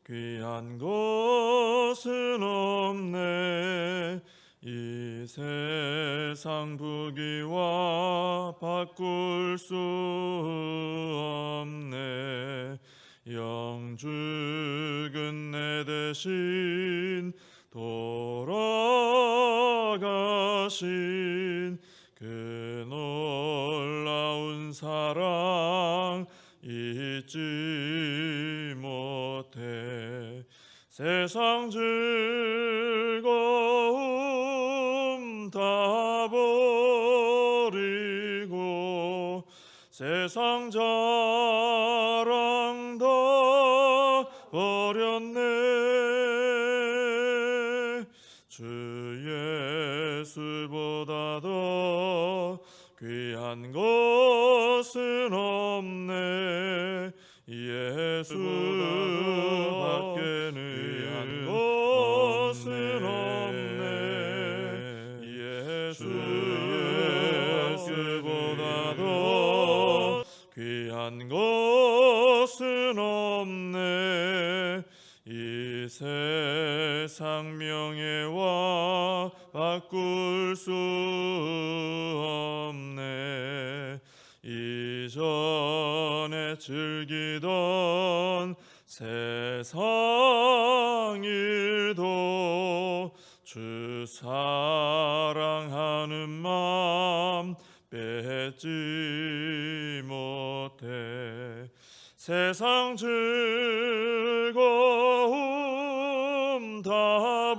귀한 것은 없네. 이 세상 부귀와 바꿀 수 없네. 영죽은 내 대신 돌아가신 그 놀라운 사랑 잊지 못해. 세상 즐거움 다 버리고 세상 자랑 다 버렸네. 주 예수보다 더 귀한 것은 없네. 예수보다 귀한 것은 없네. 예수보다 더 귀한 것은 없네. 이 세상 명예와 바꿀 수 없네. 이전에 즐기던 세상 일도 주 사랑하는 마음 뺏지 못해. 세상 즐거움 다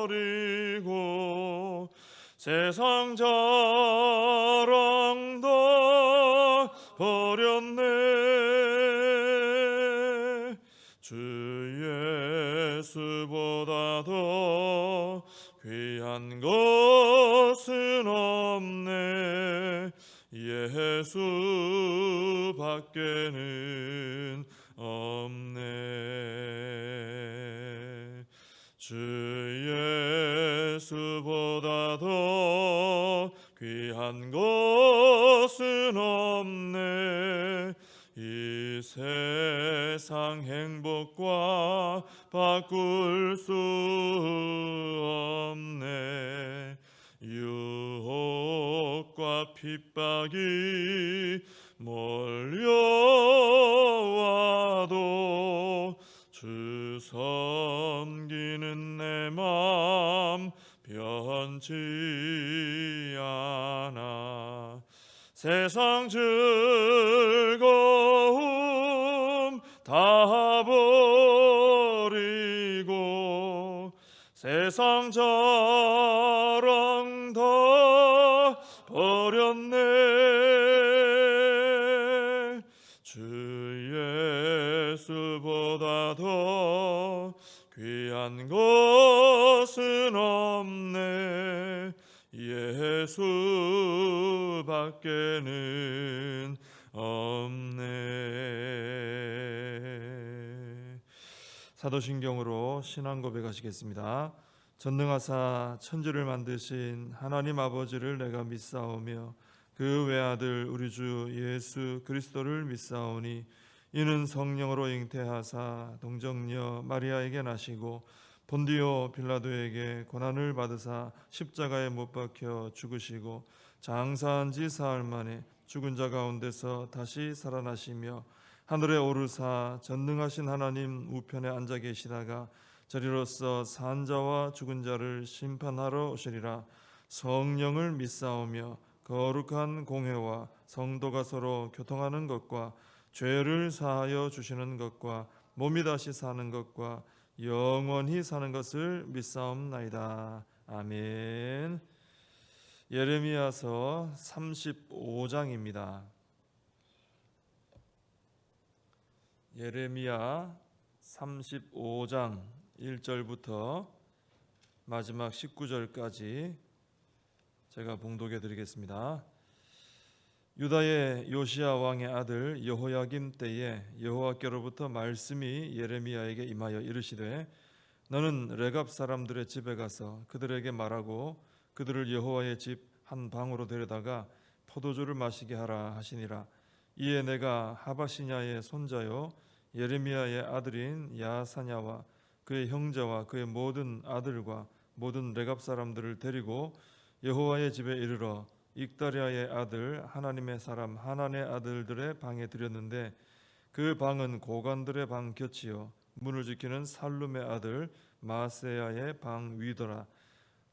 버리고 세상 자랑 다 버렸네. 주 예수보다 더 귀한 것은 없네. 예수밖에는 없네. 주 예수보다 더 귀한 것은 없네. 이 세상 행복과 바꿀 수 없네. 유혹과 핍박이 몰려와도 주 섬기는 내 맘 변치 않아. 세상 즐거움 다 버리고 세상 자랑 다 버렸네. 주 예수보다 더 귀한 것은 없네. 예수밖에는 없네. 사도신경으로 신앙 고백하시겠습니다. 전능하사 천지를 만드신 하나님 아버지를 내가 믿사오며 그 외아들 우리 주 예수 그리스도를 믿사오니 이는 성령으로 잉태하사 동정녀 마리아에게 나시고 본디오 빌라도에게 고난을 받으사 십자가에 못 박혀 죽으시고 장사한 지 사흘 만에 죽은 자 가운데서 다시 살아나시며 하늘에 오르사 전능하신 하나님 우편에 앉아 계시다가 저리로서 산 자와 죽은 자를 심판하러 오시리라. 성령을 믿사오며 거룩한 공회와 성도가 서로 교통하는 것과 죄를 사하여 주시는 것과 몸이 다시 사는 것과 영원히 사는 것을 믿사옵나이다. 아멘. 예레미야서 35장입니다. 예레미야 35장 1절부터 마지막 19절까지 제가 봉독해 드리겠습니다. 유다의 요시야 왕의 아들 여호야김 때에 여호와께로부터 말씀이 예레미야에게 임하여 이르시되 너는 레갑 사람들의 집에 가서 그들에게 말하고 그들을 여호와의 집 한 방으로 데려다가 포도주를 마시게 하라 하시니라. 이에 내가 하바시냐의 손자요 예레미야의 아들인 야사냐와 그의 형제와 그의 모든 아들과 모든 레갑 사람들을 데리고 여호와의 집에 이르러 익다리아의 아들 하나님의 사람 하난의 아들들의 방에 들였는데 그 방은 고관들의 방 곁이요 문을 지키는 살룸의 아들 마세야의 방 위더라.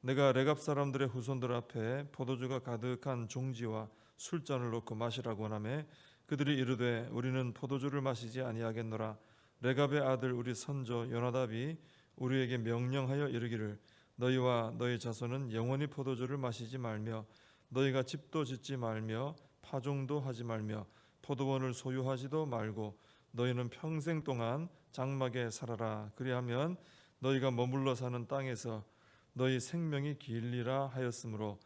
내가 레갑 사람들의 후손들 앞에 포도주가 가득한 종지와 술잔을 놓고 마시라고 하매 그들이 이르되 우리는 포도주를 마시지 아니하겠노라. 레갑의 아들 우리 선조 요나답이 우리에게 명령하여 이르기를 너희와 너희 자손은 영원히 포도주를 마시지 말며 너희가 집도 짓지 말며 파종도 하지 말며 포도원을 소유하지도 말고 너희는 평생 동안 장막에 살아라. 그리하면 너희가 머물러 사는 땅에서 너희 생명이 길리라 하였으므로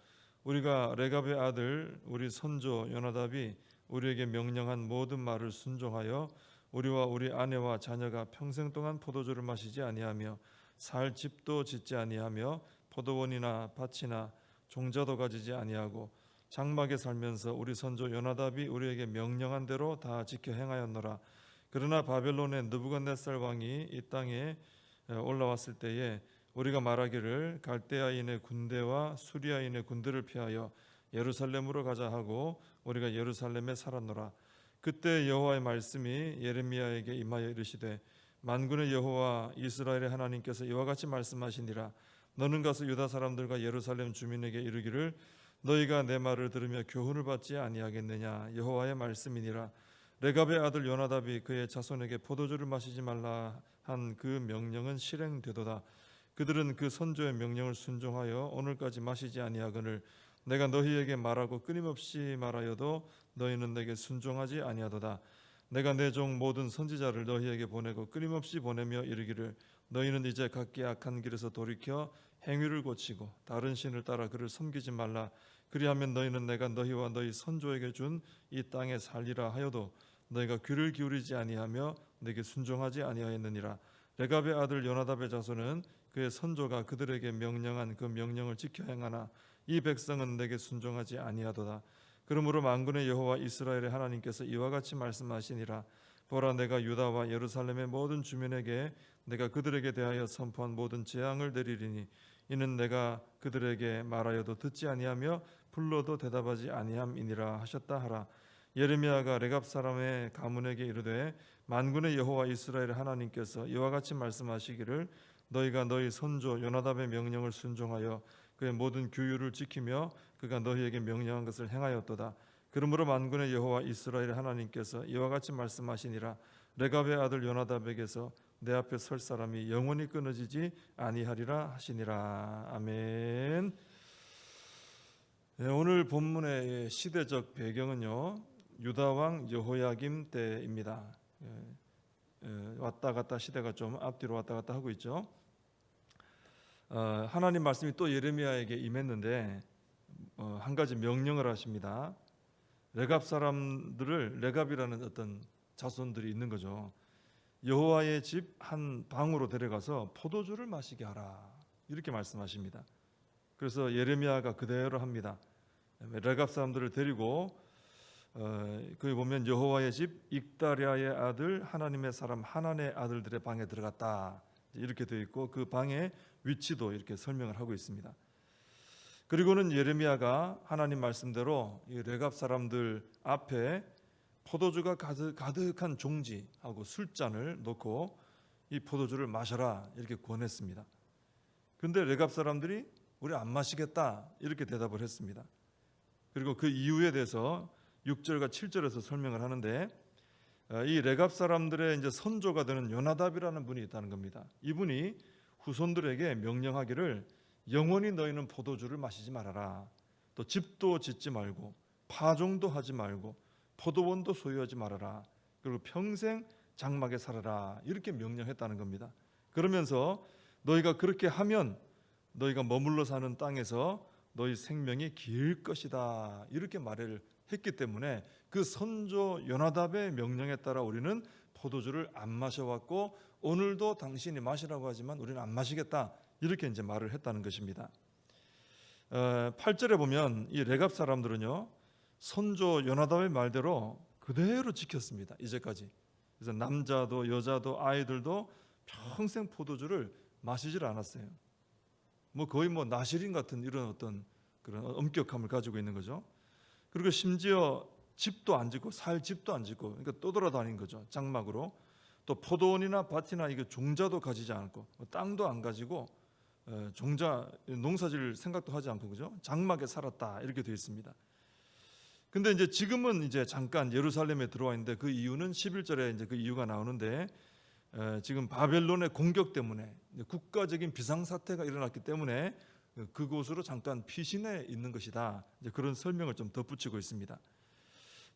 우리가 레갑의 아들 우리 선조 요나답이 우리에게 명령한 모든 말을 순종하여 우리와 우리 아내와 자녀가 평생 동안 포도주를 마시지 아니하며 살 집도 짓지 아니하며 포도원이나 밭이나 종자도 가지지 아니하고 장막에 살면서 우리 선조 요나답이 우리에게 명령한 대로 다 지켜 행하였노라. 그러나 바벨론의 느부갓네살 왕이 이 땅에 올라왔을 때에 우리가 말하기를 갈대아인의 군대와 수리아인의 군대를 피하여 예루살렘으로 가자 하고 우리가 예루살렘에 살았노라. 그때 여호와의 말씀이 예레미야에게 임하여 이르시되 만군의 여호와 이스라엘의 하나님께서 이와 같이 말씀하시니라. 너는 가서 유다 사람들과 예루살렘 주민에게 이르기를 너희가 내 말을 들으며 교훈을 받지 아니하겠느냐. 여호와의 말씀이니라. 레갑의 아들 요나답이 그의 자손에게 포도주를 마시지 말라 한 그 명령은 실행되도다. 그들은 그 선조의 명령을 순종하여 오늘까지 마시지 아니하거늘 내가 너희에게 말하고 끊임없이 말하여도 너희는 내게 순종하지 아니하도다. 내가 내 종 모든 선지자를 너희에게 보내고 끊임없이 보내며 이르기를 너희는 이제 각기 악한 길에서 돌이켜 행위를 고치고 다른 신을 따라 그를 섬기지 말라. 그리하면 너희는 내가 너희와 너희 선조에게 준 이 땅에 살리라 하여도 너희가 귀를 기울이지 아니하며 내게 순종하지 아니하였느니라. 레갑의 아들 요나답의 자손은 그의 선조가 그들에게 명령한 그 명령을 지켜 행하나 이 백성은 내게 순종하지 아니하도다. 그러므로 만군의 여호와 이스라엘의 하나님께서 이와 같이 말씀하시니라. 보라, 내가 유다와 예루살렘의 모든 주민에게 내가 그들에게 대하여 선포한 모든 재앙을 내리리니 이는 내가 그들에게 말하여도 듣지 아니하며 불러도 대답하지 아니함이니라 하셨다 하라. 예레미야가 레갑 사람의 가문에게 이르되 만군의 여호와 이스라엘의 하나님께서 이와 같이 말씀하시기를 너희가 너희 선조 요나답의 명령을 순종하여 그의 모든 규율을 지키며 그가 너희에게 명령한 것을 행하였도다. 그러므로 만군의 여호와 이스라엘의 하나님께서 이와 같이 말씀하시니라. 레갑의 아들 요나답에게서 내 앞에 설 사람이 영원히 끊어지지 아니하리라 하시니라. 아멘. 네, 오늘 본문의 시대적 배경은요 유다 왕 여호야김 때입니다. 왔다 갔다 시대가 좀 앞뒤로 왔다 갔다 하고 있죠. 하나님 말씀이 또 예레미야에게 임했는데 한 가지 명령을 하십니다. 레갑 사람들을 레갑이라는 어떤 자손들이 있는 거죠. 여호와의 집 한 방으로 데려가서 포도주를 마시게 하라 이렇게 말씀하십니다. 그래서 예레미야가 그대로 합니다. 레갑 사람들을 데리고 거기 보면 여호와의 집 익다리아의 아들 하나님의 사람 하난의 아들들의 방에 들어갔다 이렇게 되어 있고 그 방의 위치도 이렇게 설명을 하고 있습니다. 그리고는 예레미야가 하나님 말씀대로 이 레갑 사람들 앞에 포도주가 가득한 종지하고 술잔을 놓고 이 포도주를 마셔라 이렇게 권했습니다. 그런데 레갑 사람들이 우리 안 마시겠다 이렇게 대답을 했습니다. 그리고 그 이유에 대해서 6절과 7절에서 설명을 하는데 이 레갑 사람들의 이제 선조가 되는 요나답이라는 분이 있다는 겁니다. 이분이 후손들에게 명령하기를 영원히 너희는 포도주를 마시지 말아라. 또 집도 짓지 말고 파종도 하지 말고 포도원도 소유하지 말아라. 그리고 평생 장막에 살아라. 이렇게 명령했다는 겁니다. 그러면서 너희가 그렇게 하면 너희가 머물러 사는 땅에서 너희 생명이 길 것이다. 이렇게 말을 했기 때문에 그 선조 요나답의 명령에 따라 우리는 포도주를 안 마셔왔고 오늘도 당신이 마시라고 하지만 우리는 안 마시겠다. 이렇게 이제 말을 했다는 것입니다. 8절에 보면 이 레갑 사람들은요 선조 요나답의 말대로 그대로 지켰습니다. 이제까지 그래서 남자도 여자도 아이들도 평생 포도주를 마시질 않았어요. 뭐 거의 뭐 나시린 같은 이런 어떤 그런 엄격함을 가지고 있는 거죠. 그리고 심지어 집도 안 짓고 살 집도 안 짓고 그러니까 떠돌아다닌 거죠. 장막으로. 또 포도원이나 밭이나 이게 종자도 가지지 않고 땅도 안 가지고 종자 농사질 생각도 하지 않고 그죠? 장막에 살았다 이렇게 되어 있습니다. 근데 이제 지금은 이제 잠깐 예루살렘에 들어와 있는데 그 이유는 11절에 이제 그 이유가 나오는데 지금 바벨론의 공격 때문에 국가적인 비상사태가 일어났기 때문에 그곳으로 잠깐 피신해 있는 것이다. 이제 그런 설명을 좀 덧붙이고 있습니다.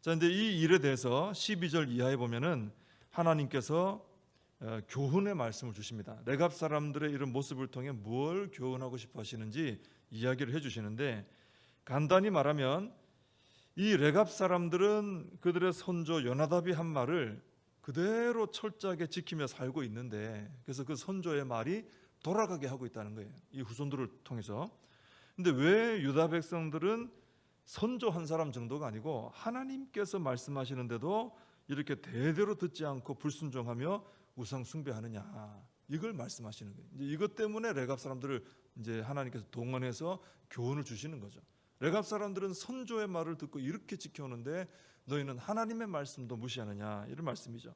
자, 근데 이 일에 대해서 12절 이하에 보면은 하나님께서 교훈의 말씀을 주십니다. 레갑 사람들의 이런 모습을 통해 뭘 교훈하고 싶어 하시는지 이야기를 해주시는데 간단히 말하면 이 레갑 사람들은 그들의 선조 요나답이 한 말을 그대로 철저하게 지키며 살고 있는데 그래서 그 선조의 말이 돌아가게 하고 있다는 거예요. 이 후손들을 통해서. 근데 왜 유다 백성들은 선조 한 사람 정도가 아니고 하나님께서 말씀하시는데도 이렇게 대대로 듣지 않고 불순종하며 우상 숭배하느냐 이걸 말씀하시는 거예요. 이제 이것 때문에 레갑 사람들을 이제 하나님께서 동원해서 교훈을 주시는 거죠. 레갑 사람들은 선조의 말을 듣고 이렇게 지켜오는데 너희는 하나님의 말씀도 무시하느냐 이런 말씀이죠.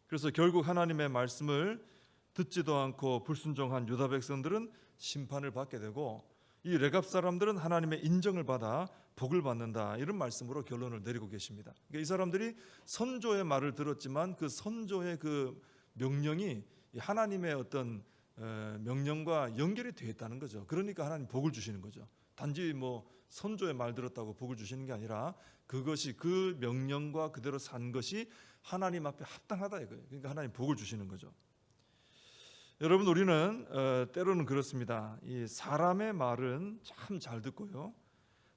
그래서 결국 하나님의 말씀을 듣지도 않고 불순종한 유다 백성들은 심판을 받게 되고 이 레갑 사람들은 하나님의 인정을 받아 복을 받는다 이런 말씀으로 결론을 내리고 계십니다. 그러니까 이 사람들이 선조의 말을 들었지만 그 선조의 그 명령이 하나님의 어떤 명령과 연결이 되어 있다는 거죠. 그러니까 하나님 복을 주시는 거죠. 단지 뭐 선조의 말 들었다고 복을 주시는 게 아니라 그것이 그 명령과 그대로 산 것이 하나님 앞에 합당하다 이거예요. 그러니까 하나님 복을 주시는 거죠. 여러분 우리는 때로는 그렇습니다. 이 사람의 말은 참 잘 듣고요.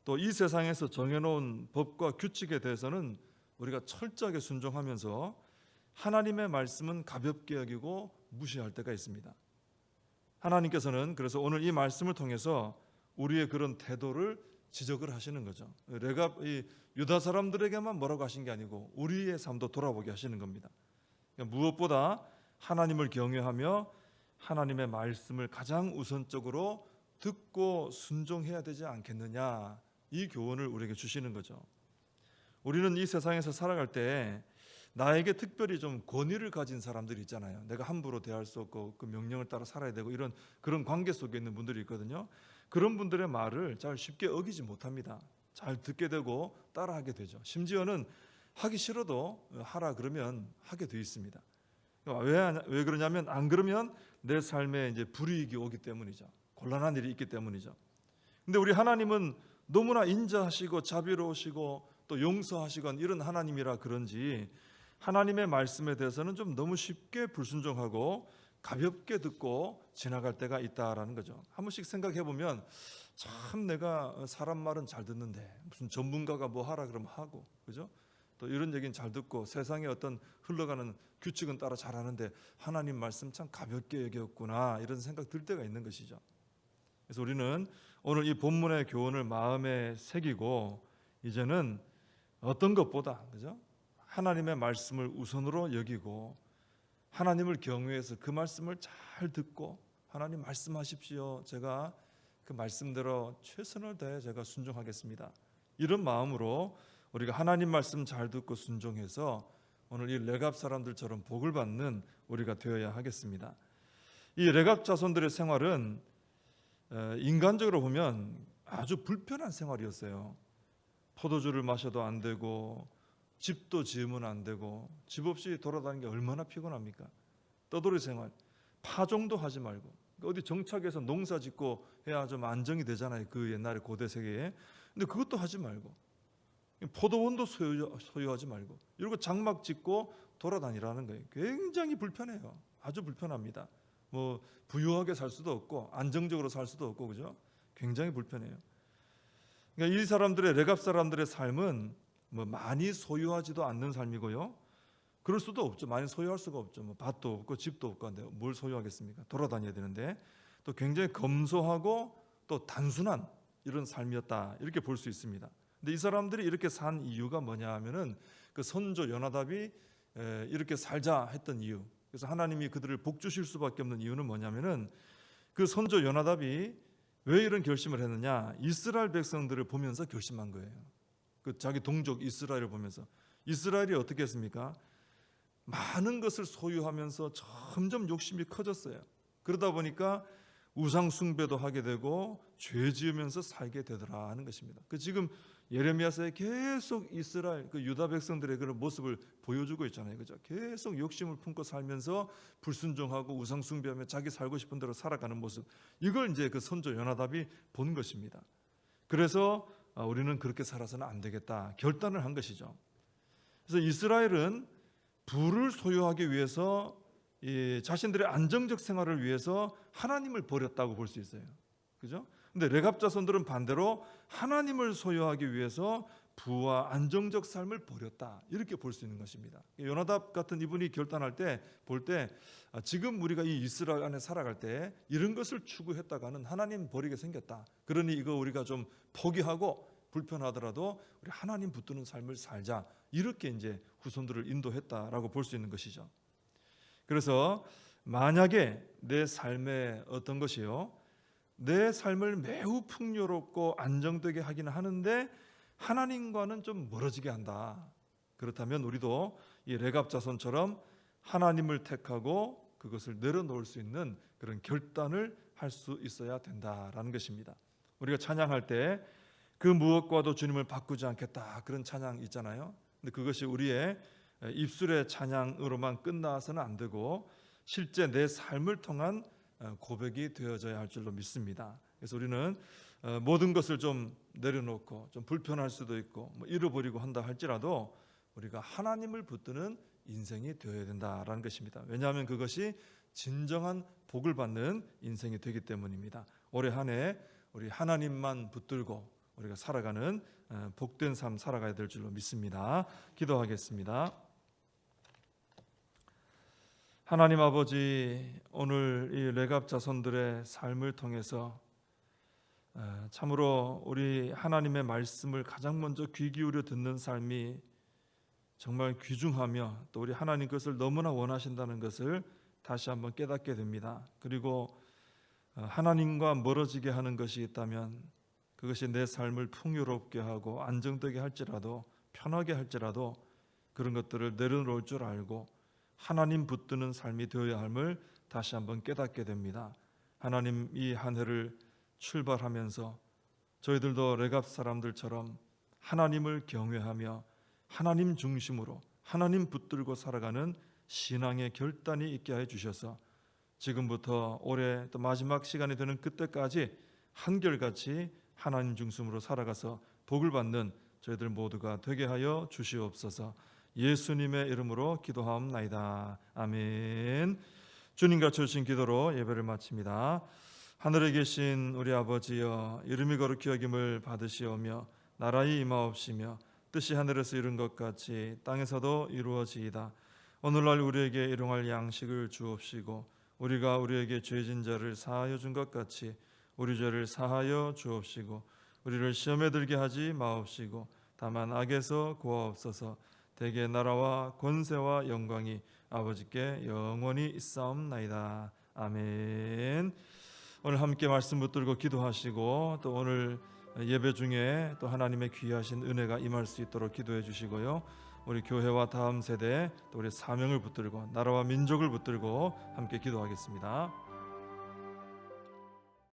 또 이 세상에서 정해놓은 법과 규칙에 대해서는 우리가 철저하게 순종하면서 하나님의 말씀은 가볍게 여기고 무시할 때가 있습니다. 하나님께서는 그래서 오늘 이 말씀을 통해서 우리의 그런 태도를 지적을 하시는 거죠. 레갑 이 유다 사람들에게만 뭐라고 하신 게 아니고 우리의 삶도 돌아보게 하시는 겁니다. 그러니까 무엇보다 하나님을 경외하며 하나님의 말씀을 가장 우선적으로 듣고 순종해야 되지 않겠느냐 이 교훈을 우리에게 주시는 거죠. 우리는 이 세상에서 살아갈 때 나에게 특별히 좀 권위를 가진 사람들이 있잖아요. 내가 함부로 대할 수 없고 그 명령을 따라 살아야 되고 이런 그런 관계 속에 있는 분들이 있거든요. 그런 분들의 말을 잘 쉽게 어기지 못합니다. 잘 듣게 되고 따라하게 되죠. 심지어는 하기 싫어도 하라 그러면 하게 돼 있습니다. 왜 그러냐면 안 그러면 내 삶에 이제 불이익이 오기 때문이죠. 곤란한 일이 있기 때문이죠. 근데 우리 하나님은 너무나 인자하시고 자비로우시고 또 용서하시건 이런 하나님이라 그런지 하나님의 말씀에 대해서는 좀 너무 쉽게 불순종하고 가볍게 듣고 지나갈 때가 있다라는 거죠. 한 번씩 생각해 보면 참 내가 사람 말은 잘 듣는데 무슨 전문가가 뭐 하라 그러면 하고 그죠? 또 이런 얘기는 잘 듣고 세상의 어떤 흘러가는 규칙은 따라 잘하는데 하나님 말씀 참 가볍게 여겼구나 이런 생각 들 때가 있는 것이죠. 그래서 우리는 오늘 이 본문의 교훈을 마음에 새기고 이제는 어떤 것보다 그죠? 하나님의 말씀을 우선으로 여기고 하나님을 경외해서 그 말씀을 잘 듣고 하나님 말씀하십시오. 제가 그 말씀대로 최선을 다해 제가 순종하겠습니다. 이런 마음으로 우리가 하나님 말씀 잘 듣고 순종해서 오늘 이 레갑 사람들처럼 복을 받는 우리가 되어야 하겠습니다. 이 레갑 자손들의 생활은 인간적으로 보면 아주 불편한 생활이었어요. 포도주를 마셔도 안 되고 집도 지으면 안 되고 집 없이 돌아다니는 게 얼마나 피곤합니까? 떠돌이 생활, 파종도 하지 말고 어디 정착해서 농사 짓고 해야 좀 안정이 되잖아요. 그 옛날에 고대 세계에. 근데 그것도 하지 말고 포도원도 소유하지 말고 이러고 장막 짓고 돌아다니라는 거예요. 굉장히 불편해요. 아주 불편합니다. 뭐 부유하게 살 수도 없고 안정적으로 살 수도 없고 그죠? 굉장히 불편해요. 그러니까 이 사람들의 레갑 사람들의 삶은 뭐 많이 소유하지도 않는 삶이고요. 그럴 수도 없죠. 많이 소유할 수가 없죠. 뭐 밭도 없고 집도 없고 한데 뭘 소유하겠습니까? 돌아다녀야 되는데 또 굉장히 검소하고 또 단순한 이런 삶이었다 이렇게 볼 수 있습니다. 근데 이 사람들이 이렇게 산 이유가 뭐냐 하면은 그 선조 요나답이 이렇게 살자 했던 이유, 그래서 하나님이 그들을 복 주실 수밖에 없는 이유는 뭐냐면은 그 선조 요나답이 왜 이런 결심을 했느냐, 이스라엘 백성들을 보면서 결심한 거예요. 그 자기 동족 이스라엘을 보면서. 이스라엘이 어떻게 했습니까? 많은 것을 소유하면서 점점 욕심이 커졌어요. 그러다 보니까 우상 숭배도 하게 되고 죄 지으면서 살게 되더라 하는 것입니다. 그 지금 예레미야서에 계속 이스라엘 그 유다 백성들의 그런 모습을 보여주고 있잖아요. 그죠? 계속 욕심을 품고 살면서 불순종하고 우상 숭배하며 자기 살고 싶은 대로 살아가는 모습. 이걸 이제 그 선조 요나답이 본 것입니다. 그래서 우리는 그렇게 살아서는 안 되겠다 결단을 한 것이죠. 그래서 이스라엘은 부를 소유하기 위해서 이 자신들의 안정적 생활을 위해서 하나님을 버렸다고 볼 수 있어요. 그죠? 근데 레갑 자손들은 반대로 하나님을 소유하기 위해서 부와 안정적 삶을 버렸다, 이렇게 볼 수 있는 것입니다. 요나답 같은 이분이 결단할 때 볼 때 지금 우리가 이 이스라엘 안에 살아갈 때 이런 것을 추구했다가는 하나님 버리게 생겼다. 그러니 이거 우리가 좀 포기하고 불편하더라도 우리 하나님 붙드는 삶을 살자, 이렇게 이제 후손들을 인도했다라고 볼 수 있는 것이죠. 그래서 만약에 내 삶에 어떤 것이요, 내 삶을 매우 풍요롭고 안정되게 하기는 하는데 하나님과는 좀 멀어지게 한다, 그렇다면 우리도 이 레갑 자손처럼 하나님을 택하고 그것을 내려놓을 수 있는 그런 결단을 할 수 있어야 된다라는 것입니다. 우리가 찬양할 때 그 무엇과도 주님을 바꾸지 않겠다, 그런 찬양 있잖아요. 근데 그것이 우리의 입술의 찬양으로만 끝나서는 안 되고 실제 내 삶을 통한 고백이 되어져야 할 줄로 믿습니다. 그래서 우리는 모든 것을 좀 내려놓고 좀 불편할 수도 있고 잃어버리고 한다 할지라도 우리가 하나님을 붙드는 인생이 되어야 된다라는 것입니다. 왜냐하면 그것이 진정한 복을 받는 인생이 되기 때문입니다. 올해 한 해 우리 하나님만 붙들고 우리가 살아가는 복된 삶 살아가야 될 줄로 믿습니다. 기도하겠습니다. 하나님 아버지, 오늘 이 레갑 자손들의 삶을 통해서 참으로 우리 하나님의 말씀을 가장 먼저 귀 기울여 듣는 삶이 정말 귀중하며 또 우리 하나님 것을 너무나 원하신다는 것을 다시 한번 깨닫게 됩니다. 그리고 하나님과 멀어지게 하는 것이 있다면 그것이 내 삶을 풍요롭게 하고 안정되게 할지라도 편하게 할지라도 그런 것들을 내려놓을 줄 알고 하나님 붙드는 삶이 되어야 함을 다시 한번 깨닫게 됩니다. 하나님, 이 한 해를 출발하면서 저희들도 레갑 사람들처럼 하나님을 경외하며 하나님 중심으로 하나님 붙들고 살아가는 신앙의 결단이 있게 해 주셔서 지금부터 올해 또 마지막 시간이 되는 그때까지 한결같이 하나님 중심으로 살아가서 복을 받는 저희들 모두가 되게 하여 주시옵소서. 예수님의 이름으로 기도하옵나이다. 아멘. 주님과 주신 기도로 예배를 마칩니다. 하늘에 계신 우리 아버지여, 이름이 거룩히 여김을 받으시오며 나라의 임하옵시며 뜻이 하늘에서 이룬 것 같이 땅에서도 이루어지이다. 오늘날 우리에게 일용할 양식을 주옵시고 우리가 우리에게 죄진 자를 사하여 준 것 같이 우리 죄를 사하여 주옵시고 우리를 시험에 들게 하지 마옵시고 다만 악에서 구하옵소서. 대개 나라와 권세와 영광이 아버지께 영원히 있사옵나이다. 아멘. 오늘 함께 말씀 붙들고 기도하시고 또 오늘 예배 중에 또 하나님의 귀하신 은혜가 임할 수 있도록 기도해 주시고요. 우리 교회와 다음 세대 또 우리 사명을 붙들고 나라와 민족을 붙들고 함께 기도하겠습니다.